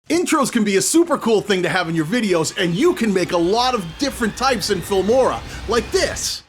Intros can be a super cool thing to have in your videos, and you can make a lot of different types in Filmora, like this.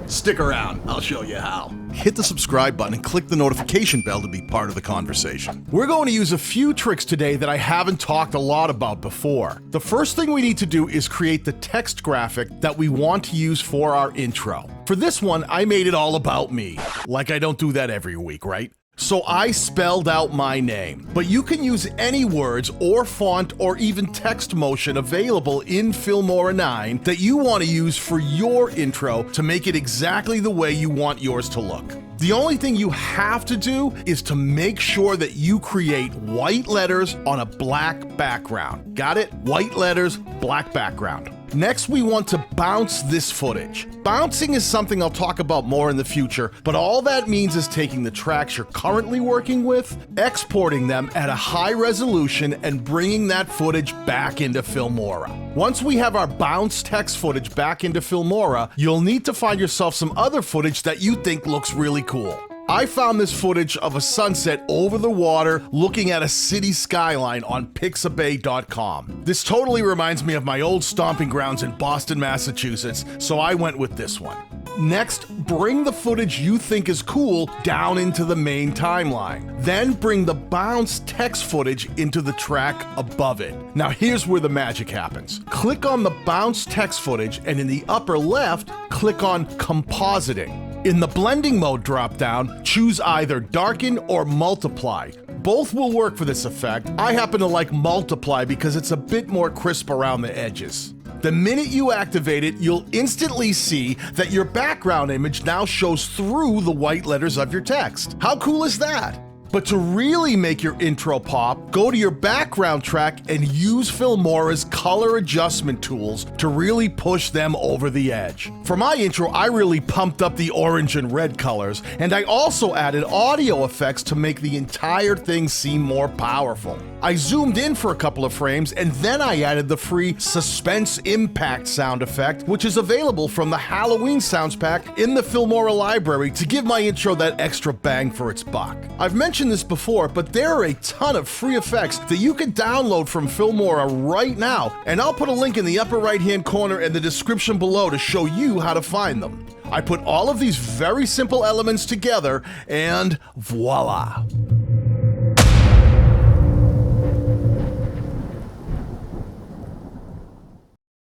Stick around, I'll show you how. Hit the subscribe button and click the notification bell to be part of the conversation. We're going to use a few tricks today that I haven't talked a lot about before. The first thing we need to do is create the text graphic that we want to use for our intro. For this one, I made it all about me. Like I don't do that every week, right? So I spelled out my name, but you can use any words or font or even text motion available in Filmora 9 that you want to use for your intro to make it exactly the way you want yours to look. The only thing you have to do is to make sure that you create white letters on a black background. Got it? White letters, black background. Next, we want to bounce this footage. Bouncing is something I'll talk about more in the future, but all that means is taking the tracks you're currently working with, exporting them at a high resolution, and bringing that footage back into Filmora. Once we have our bounce text footage back into Filmora, you'll need to find yourself some other footage that you think looks really cool. I found this footage of a sunset over the water looking at a city skyline on Pixabay.com. This totally reminds me of my old stomping grounds in Boston, Massachusetts, so I went with this one. Next, bring the footage you think is cool down into the main timeline. Then bring the bounce text footage into the track above it. Now here's where the magic happens. Click on the bounce text footage and in the upper left, click on Compositing. In the blending mode dropdown, choose either darken or multiply. Both will work for this effect. I happen to like multiply because it's a bit more crisp around the edges. The minute you activate it, you'll instantly see that your background image now shows through the white letters of your text. How cool is that? But to really make your intro pop, go to your background track and use Filmora's color adjustment tools to really push them over the edge. For my intro, I really pumped up the orange and red colors, and I also added audio effects to make the entire thing seem more powerful. I zoomed in for a couple of frames, and then I added the free suspense impact sound effect, which is available from the Halloween sounds pack in the Filmora library to give my intro that extra bang for its buck. I've mentioned this before, but there are a ton of free effects that you can download from Filmora right now, and I'll put a link in the upper right-hand corner in the description below to show you how to find them. I put all of these very simple elements together, and voila!